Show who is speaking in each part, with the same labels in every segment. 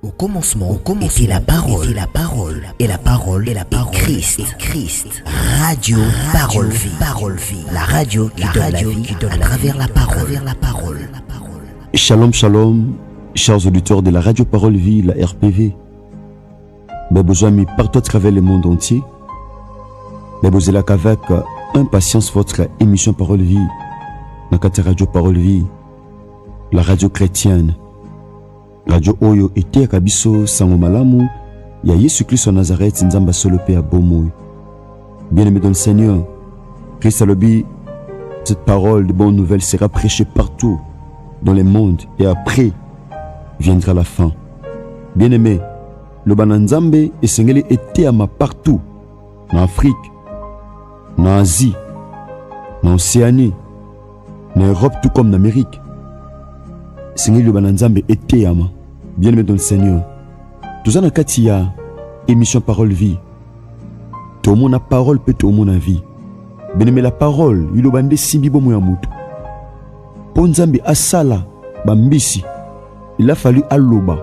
Speaker 1: Au commencement était la parole, et la parole est Christ. Radio Parole Vie, la radio qui donne la vie à travers la parole.
Speaker 2: Shalom, shalom, chers auditeurs de la Radio Parole Vie, la RPV. Mes amis partout à travers le monde entier. Vous êtes là qu'avec impatience votre émission Parole Vie, la Radio Parole Vie, la radio chrétienne. Radio Oyo était à Kabiso, Sango Malamu, ya Yesu Christ en Nazareth, Nzamba Solope à Bomoy. Bien-aimé dans le Seigneur, Christ a lobby, cette parole de bonne nouvelle sera prêchée partout dans le monde et après viendra la fin. Bien-aimé, le Bananzambe et Sengele était à ma partout, en Afrique, en Asie, en Océanie, en Europe tout comme en Amérique. Seigneur le Bananzambe était à ma. Bien-aimé dans le Seigneur. Tout ça dans Katia, émission Parole Vie. Tout le monde a parole, peut tout le monde a vie. Bien-aimé la parole, il a bandé simbi bomo ya mutu. Ponzambi asala, bambisi. Il a fallu aloba.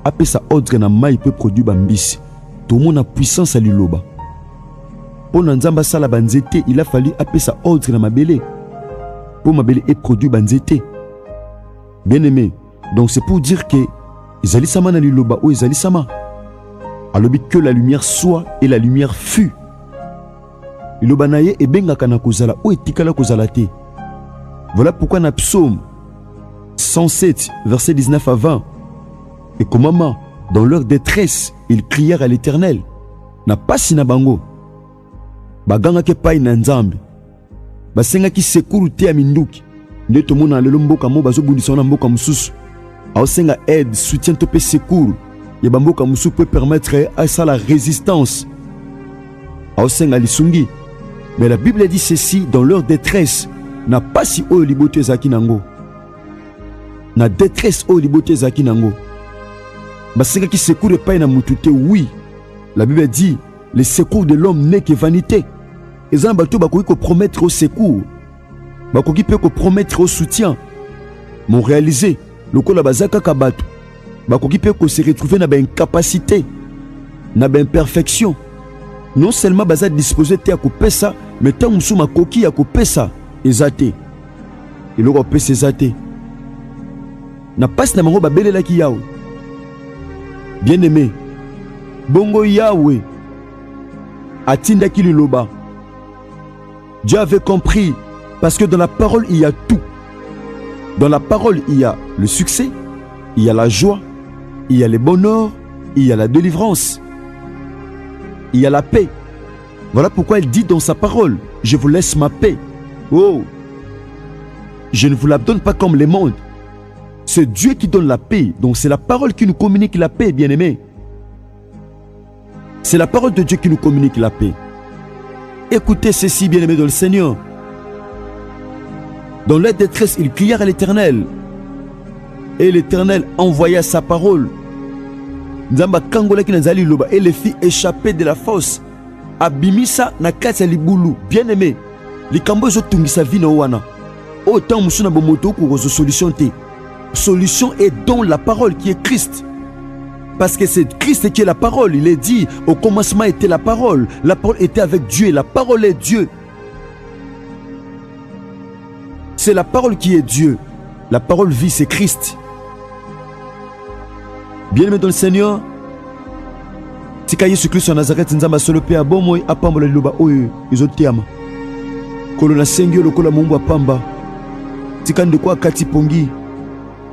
Speaker 2: Après sa ordre na maï peut produire bambisi. Tout le monde a puissance à l'iloba. Pour Nzamba sala banzete, il a fallu après sa ordre na mabele. Pour mabele et produit banzete. Bien-aimé, donc c'est pour dire que Izali sama na liloba ou Izali sama. Alobi que la lumière soit et la lumière fut. Liloba naye e benga kana kozala ou etikala kozala te. Voilà pourquoi na psaume 107 verset 19 à 20 et qu'au moment dans leur détresse ils crièrent à l'Éternel. Na pasi na bango. Baganga ke pai na Nzambe. Basenga ki sekuru te aminduki. Nde to mona lelo mboka mo bazo bundisa na mboka mususu. Aosenga aide, soutien topé secours. Ya bamboka mususu peut permettre à ça la résistance. Aosenga lisungi. Mais la Bible dit ceci dans leur détresse. Na pas si o libote zaki nango. Na détresse o libote zaki nango. Basenga ki secours pas na mutute oui. La Bible dit le secours de l'homme n'est que vanité. Et ça bato bakoki ko promettre au secours. Bakoki peut promettre au soutien. Mon réalisé, le kola bazaka kabato. Bakoki peut se retrouver na incapacité, na imperfection. Non seulement baza disposé te akopesa, mais tant musu makoki akopesa ezate. Et le kopesa ezate. Na passe na mango babelela ki yawe. Bien-aimé, bongo yawe atinda ki liloba. Dieu avait compris. Parce que dans la parole, il y a tout. Dans la parole, il y a le succès, il y a la joie, il y a le bonheur, il y a la délivrance, il y a la paix. Voilà pourquoi il dit dans sa parole, je vous laisse ma paix. Oh, je ne vous la donne pas comme le monde. C'est Dieu qui donne la paix. Donc c'est la parole qui nous communique la paix, bien-aimés. C'est la parole de Dieu qui nous communique la paix. Écoutez ceci, bien-aimés dans le Seigneur. Dans leur détresse, ils crièrent à l'Éternel. Et l'Éternel envoya sa parole. Nzamba kangola ki nazali loba et les filles échappées de la fosse. Abimisa na kati libulu. Bien-aimé, les kambo zo tungisa vina wana. Autant musuna bomoto ko solution te. Solution est dans la parole qui est Christ. Parce que c'est Christ qui est la parole. Il est dit, au commencement était la parole. La parole était avec Dieu. La parole est Dieu. C'est la parole qui est Dieu. La parole vie, c'est Christ. Bien-aimé dans le Seigneur, tika Yesu Christ en Nazareth, nzamba solope a bomoy apambola liloba oyo izotiama. Kolo na sengio lokola mungu apamba. Tika ndeko akati pongi.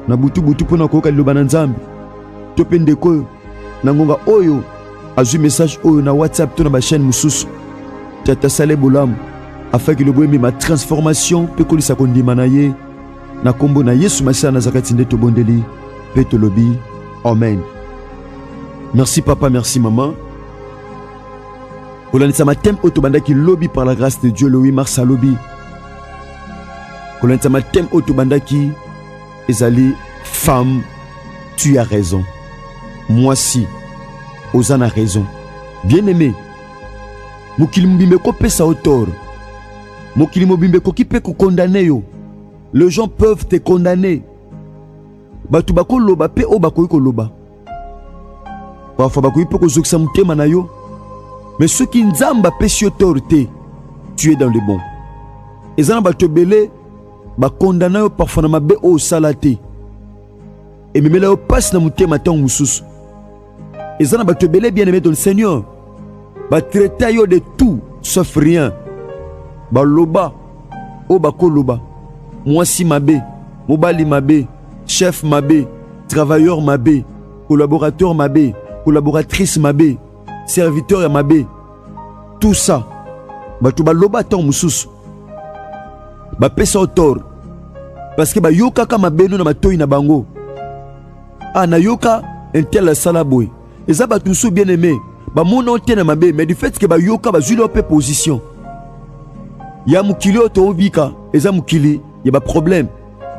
Speaker 2: Na butu pona koka liloba na nzambe. Tope ndeko na ngonga oyo azu message oyo na WhatsApp to na ba chaîne mususu. Tata sale bolamu. Afin que le boyemi ma transformation peut coller sa kondima na ye na kombo na Yesu Masiya Nazareth nde to bondeli pe to lobi amen. Merci papa, merci maman. Kolanisa ma thème otobandaki lobby par la grâce de Dieu le 8 mars à lobby. Kolanisa ma thème otobandaki ezali femme, tu as raison. Moi si Ozana raison. Bien-aimé, mokili mbimbe ko pesa autor. Mokili mobimbe ko ki pe ko condamner yo. Les gens peuvent te condamner. Batu bako loba pe o bako ko loba. parfois bakoki mpe kozokisa motema na yo, mais soki nzambe apesi yo tort te, tu es dans le bon. Eza na bato ebele bakondana yo parfois na mabe oyo osala te, ememela yo pasi na motema ntango mosusu. Eza na bato ebele bien aimé dans le Seigneur, batraita yo de tout sauf rien, baloba oyo bakoloba, mwasi mabe, mobali mabe, chef mabe, travailleur mabe, collaborateur mabe, collaboratrice mabe, serviteur mabe, tout ça bato baloba ntango mosusu bapesa yo tort parce que bayokaka mabeno na matoi na bango. Nayoka intel asala boye, eza bato mosusu bien aimé bamona te na mabe, mais du fait que bayoka bazwi lo mpe position ya mokili oyo toobika, eza mokili ya baproblème.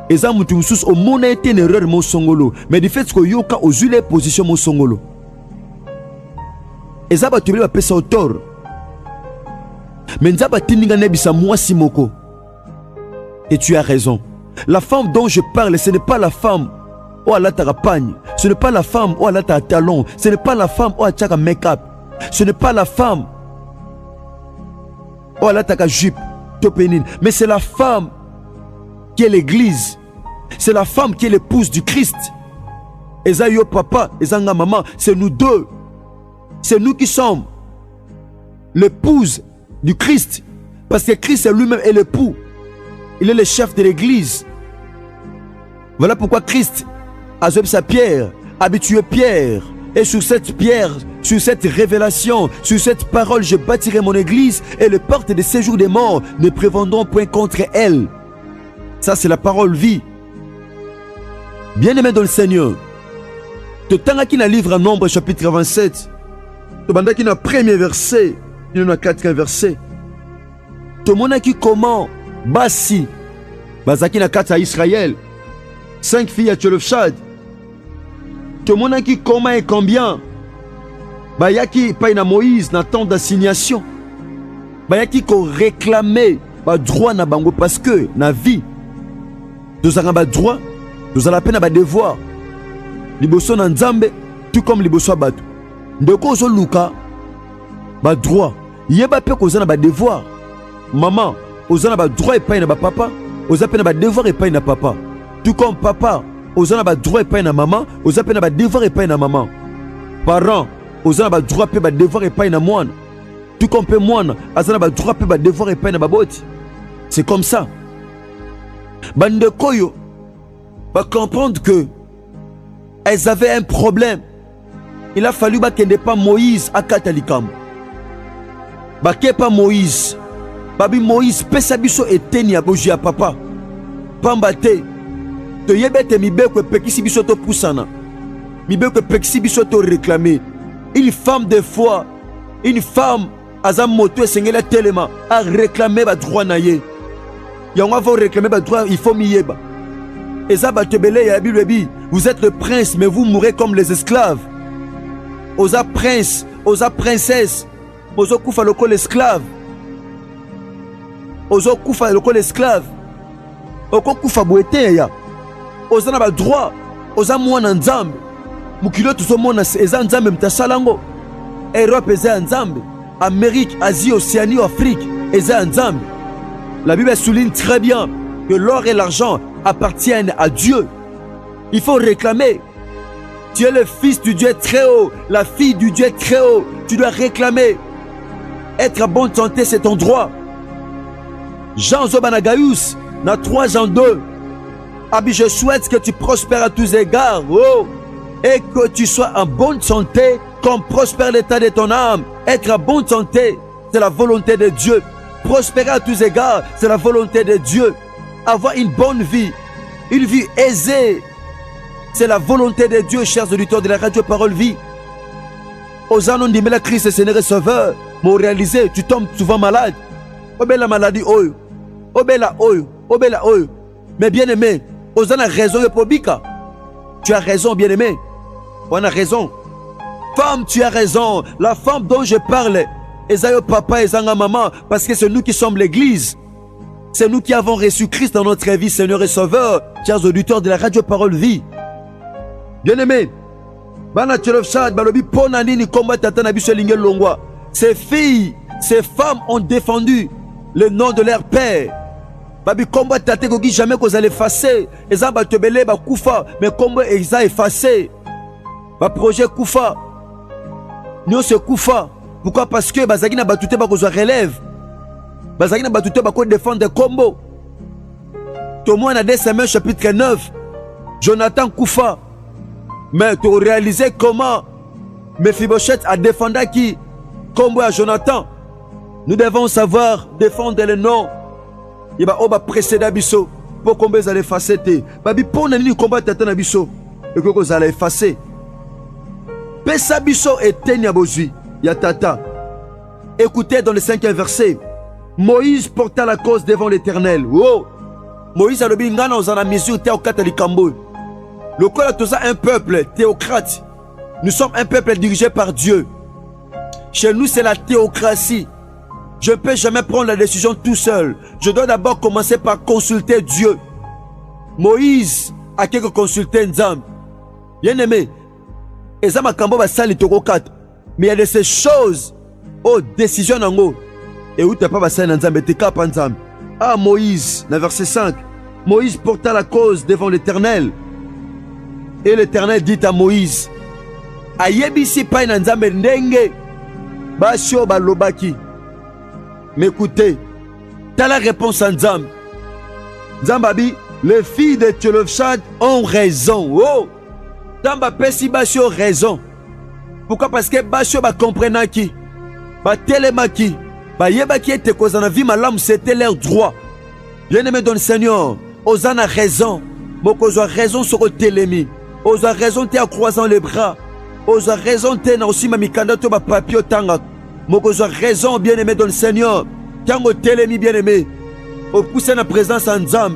Speaker 2: Eza mutu mosusu omona ete na erreur mo songolo, mais du fait que oyoka ozwi le position mo songolo. Eza bato ebele bapesa yo tort, mais nzambe atindinga nebisa mwasi moko. Et tu as raison. La femme dont je parle, ce n'est pas la femme où elle a ta pagne, ce n'est pas la femme où elle a ta talon, ce n'est pas la femme où elle a ta make-up, ce n'est pas la femme où elle a ta jupe, topénine, mais c'est la femme qui est l'église, c'est la femme qui est l'épouse du Christ. Eza yo papa, eza nga maman, c'est nous deux, c'est nous qui sommes l'épouse du Christ, parce que Christ lui-même est l'époux. Il est le chef de l'église. Voilà pourquoi Christ a joué sa pierre, habitué Pierre. Et sur cette pierre, sur cette révélation, sur cette parole, je bâtirai mon église et les portes de séjour des morts ne prévendront point contre elle. Ça, c'est la parole vie. Bien-aimé dans le Seigneur, te tangaki na livre en Nombre chapitre 27, te bandaki na premier verset, il y en a 4 versets. Te monaki comment basi bazaki na kati ya Israël 5 filles à Tchelofchad. Te monaki comment et combien bayaki pa na Moïse na temps d'assignation, bayaki ko réclamer ba droit na bango, parce que na vie nous avons ba droit, nous avons la peine ba devoir liboso na Nzambe, tout comme liboso bato ndeko zo luka ba droit yeba pe ko zana ba devoir. Maman ozana ba droit epai na ba papa, oza pe na ba devoir epai na papa, tout comme papa ozana ba droit epai na maman, oza pe na ba devoir epai na maman. Parents ozana ba droit pe ba devoir epai na mwana, tout comme pe mwana azana ba droit pe ba devoir epai na baboti. C'est comme ça. Bande koyo va comprendre que elles avaient un problème. Il a fallu bakende pas Moïse à Katalikam, baké pas Moïse. Babi Moïse pesa biso eteni ya boji ya papa pamba te to yebete mibeko pekisi biso to pusana, mibeko pekisi biso to réclamer. Une femme de foi, une femme aza moto esengela telema a réclamer ba droit na ye. Yango va réclamer ba droit, il faut miyeba. Eza ba tebele ya bilebi, vous êtes le prince mais vous mourrez comme les esclaves. Oza prince, oza princesse, ozo kufa loko l'esclave. Ozo kufa loko l'esclave. Oko kufa boete ya. Oza na ba droit, oza mwana nzambe. Mukilo tuzo mona eza nzambe mtasalango. Europe eza nzambe, Amérique, Asie, Océanie, Afrique eza nzambe. La Bible souligne très bien que l'or et l'argent appartiennent à Dieu. Il faut réclamer. Tu es le fils du Dieu très haut, la fille du Dieu très haut. Tu dois réclamer. Être à bonne santé, c'est ton droit. Jean Zobanagaïus, na 3 Jean 2. Abi, je souhaite que tu prospères à tous égards, oh, et que tu sois en bonne santé, comme prospère l'état de ton âme. Être en bonne santé, c'est la volonté de Dieu. Prospérer à tous égards, c'est la volonté de Dieu. Avoir une bonne vie, une vie aisée, c'est la volonté de Dieu, chers auditeurs de la radio Parole Vie. Aux annonces de la Christ, Seigneur et Sauveur, pour réaliser, tu tombes souvent malade. Obé la maladie, obé la oyo. Mais bien aimé, aux annonces raison de Pobika. Tu as raison, bien aimé. On a raison. Femme, tu as raison. La femme dont je parle, Esaïe papa et Zanga maman, parce que c'est nous qui sommes l'église. C'est nous qui avons reçu Christ dans notre vie, Seigneur et Sauveur, chers auditeurs de la radio Parole Vie. Bien-aimés, Bana Tchelofchad, balobi pona nini komba tata na biso lingel longwa. Ces filles, ces femmes ont défendu le nom de leur père. Babi komba tata koki jamais qu'on allait effacer. Eza batebele ba kufa, mais komba eza effacé. Ba projet kufa. Nous se kufa. Pourquoi? Parce que bazaki na batute ba kozwa relève. Bazaki na batute ba ko défendre kombo. Tomo na 2 Samuel chapitre 9. Jonathan kufa. Mais tu réalises comment Mephibosheth a défendu qui? Comme à Jonathan. Nous devons savoir défendre le nom. Il va précéder Abisso. Pour combien vous allez effacer? Babi pour nous combattre Tata Abisso. Et que vous allez effacer. Pesa Abisso et Tenya Bozui. Ya Tata. Écoutez dans le 5e verset. Moïse porta la cause devant l'Éternel. Oh! Moïse a le bingana aux anamisures théo katalikambo. Le corps est un peuple théocrate. Nous sommes un peuple dirigé par Dieu. Chez nous, c'est la théocratie. Je ne peux jamais prendre la décision tout seul. Je dois d'abord commencer par consulter Dieu. Moïse a quelque consulté Nzam. Bien aimé, mais il y a de ces choses, oh, décision nango. Et où tu n'as pas passé Nzam, et tu n'as Nzam. Ah, Moïse, dans verset 5. Moïse porta la cause devant l'Éternel. Et l'Éternel dit à Moïse, Ayebisi pa na nzambe ndenge basio balobaki. Mais écoutez, t'as la réponse à Nzam. Nzambabi, les filles de Tchelofchad ont raison. Oh, Nzamba pesi basio raison. Pourquoi? Parce que basio ba comprennent qui, ba telema qui, ba yeba qui était cause en vie malam, c'était leur droit. Bien aimé dans le Seigneur, Osana raison, Mokozo a raison sur le télémi. Osa raison te en croisant les bras. Osa raison te na aussi mamikanda to ba papier tanga. Mokozo raison bien aimé dans le Seigneur. Tango telemi bien aimé. Au pousser la présence en Nzam.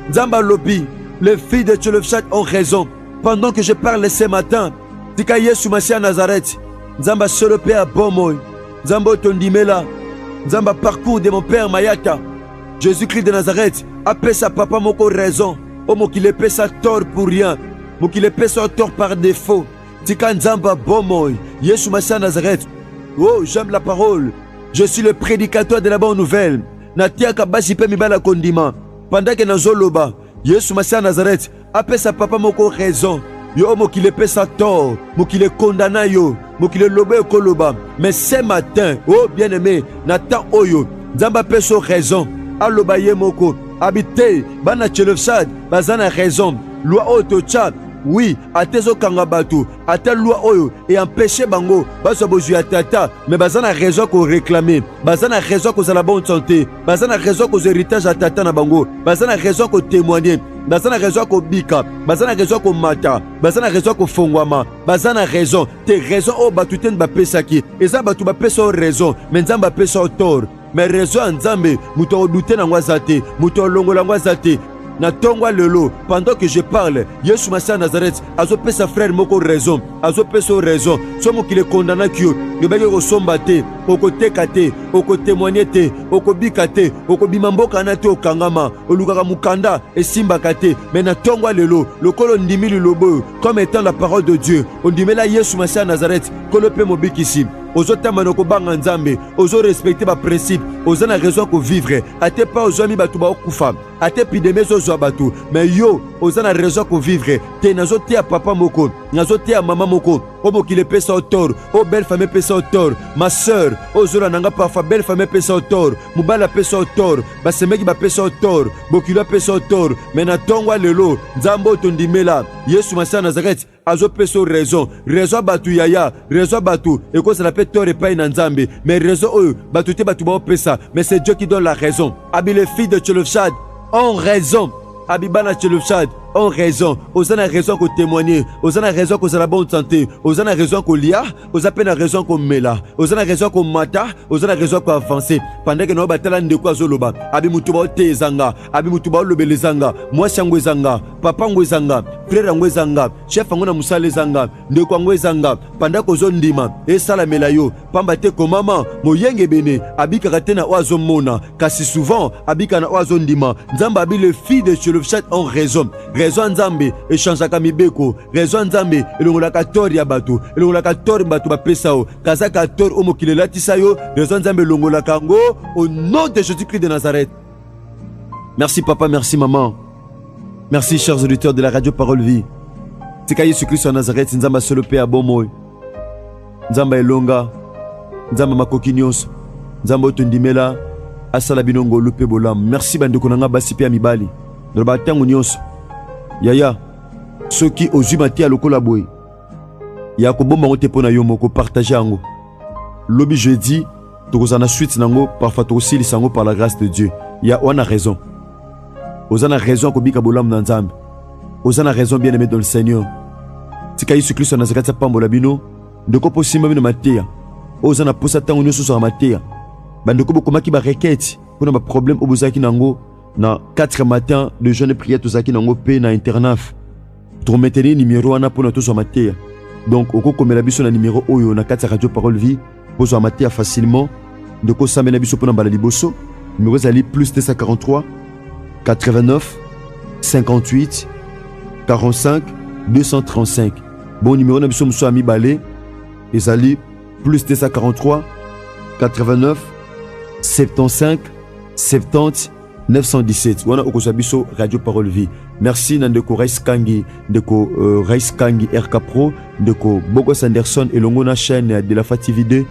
Speaker 2: Nzamba lobi. Les filles de Tchelofchad ont raison. Pendant que je parle ce matin, Tika Yesu Masia Nazareth. Nzamba solo père Bomoy. Nzamba Tondimela. Nzamba parcours de mon père Mayata. Jésus-Christ de Nazareth. Appelle sa papa moko raison. Omo qui le paie sa tort pour rien. Pour qu'il ait son tort par défaut. Tika Nzamba Bomoy. Yesu Masia Nazareth. Oh, j'aime la parole. Je suis le prédicateur de la bonne nouvelle. Natiaka Bashipe Mibala Kondima. Pendant que Nazoloba, Yesu Masia Nazareth, appelle sa papa moko raison. Yo mo qu'il ait sa tort. Mo qu'il est condamné yo. Mo qu'il est lobé koloba. Mais ce matin, oh bien-aimé, Nathan Oyo, Nzamba peso raison. Aloba ye moko. Habité, Bana Tchelofchad, Bazana raison. Loi Otocha. Oui, atezo kangabatu, atel loi oyo et empêcher bango, baso bozu atata, mais bazana raison qu'on réclamer, bazana raison qu'on a la bonne santé, bazana raison qu'on héritage atata na bango, bazana raison qu'on témoigner, bazana raison qu'on bika, bazana raison qu'on mata, bazana raison qu'on fongwama, bazana raison, tes raisons au batuten ba pesaki, et ça batu ba peso raison, mais nzamba peso tort, mais raison nzambe, muto douter na ngwazate, muto longola ngwazate. Na tongwa lelo, pendant que je parle, Yesu Masia Nazareth, azope sa frère moko raison, azope so raison, somo qui le condamna kyo, yobeke ko sombate, oko tekate, oko témoignete, oko bikate, oko bimamboka na te okangama, olukaka mukanda et simbakate, mais na tongwa lelo, le kolo ndimi lobo, comme étant la parole de Dieu, on dit mais là Yesu Masia Nazareth, kolo pe mobikisi. Ozotamba noko banga nzambe, ozo respecter ba principe, ozo na raison ko vivre, ate pas ozo mi batu ba okufa, ate pideme zo zo batu, mais yo ozo na raison ko vivre, te nazo te a papa moko, nazo te a maman moko, omo ki le pesa au tort, o belle femme pesa au tort, ma sœur, ozo la nanga parfois belle femme pesa au tort, mubala pesa au tort, ba semeki ba pesa au tort, bokilo pesa au tort, mais na tongwa lelo, nzambo tondimela, Yesu Masia Nazareth, azo peso raison, raison batu yaya, raison batu, et quoi ça l'appelle tort et pas une nzambe, mais raison eux, batu te batu ba pesa, mais c'est Dieu qui donne la raison. Abi les filles de Tchelofchad ont raison, Abibana Tchelofchad ont raison, aux a raison qu'on témoigne, aux a raison qu'on a la bonne santé, aux a raison qu'on lia, aux a peine raison qu'on mela, aux a raison qu'on mata, aux a raison qu'on avance. Pendant que nous battons de quoi zoloba, abi mutuba te zanga, abi mutuba lobele zanga, moi shangwe zanga, papa ngwe zanga, frère ngwe zanga, chef ngona musale zanga, de kwa ngwe zanga, pendant que zondima, et salamela yo, pambate ko mama, moyenge bene, abi karatena oazo mona, kasi souvent, abi kana oazo ndima, nzamba abi les filles de Tchelofchad ont raison. raison nzambe echangeaka mibeko, raison nzambe elongolaka tor ya bato, elongolaka tor bato bapesa yo, kazaka tor o mokili elatisa yo, raison nzambe elongolaka yango au nom de Jésus-Christ de Nazareth. Merci papa, merci maman. Merci chers auditeurs de la radio Parole Vie. Tika Jésus-Christ en Nazareth, nzamba solo pe abomoy. Nzamba elonga, nzamba makoki nyonso, nzamba otondimela asala binongo lupe bolam. Merci bandeko nanga basi pe mibali. Ndoba tango nyonso. Yaya, soki ozwi matia lokola boy. Ya ko bomba ngote pona yo moko partager yango. Lobi jeudi, tokozana suite nango parfois tokosili sango par la grâce de Dieu. Ya on a raison. Ozana raison ko bika bolam na nzambe. Ozana raison bien aimé dans le Seigneur. Tika Yesu Kristo na zakata pambola bino, ndeko posima bino matia. Ozana posa tango nyonso sur matia. Bandeko bokomaki ba requête pour na problème obozaki nango na 4 matin de jeûne et prière tozaki nango pe na internat. Pour maintenir numéro wana pour na to sur matia. Donc oko komela biso na numéro oyo na 4 radio Parole Vie pour sur matia facilement. Ndeko samena biso pour na bala liboso. Numéro zali plus 243 89 58 45 235. Bon numéro na biso muso ami balé ezali plus 243 89 75 70 917. Wana okosa biso radio Parole Vie. Merci Nandeko Rice Kangi, Ndeko Rice Kangi RK Pro, Ndeko Bogos Anderson et Longona chaîne de la TV 2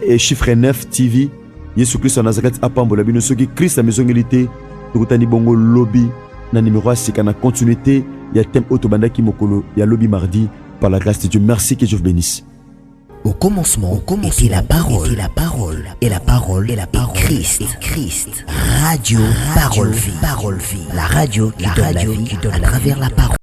Speaker 2: et chiffre 9 TV. Yesu Christ en Nazareth apambola bino soki Christ la maison ngélité. Tokutani bongo lobby na numéro asika na continuité ya thème otobandaki mokolo ya lobby mardi par la grâce de Dieu. Merci, que Dieu vous bénisse.
Speaker 1: Au commencement était la parole, et la parole est Christ. Radio Parole Vie, la radio qui donne la vie à travers la parole.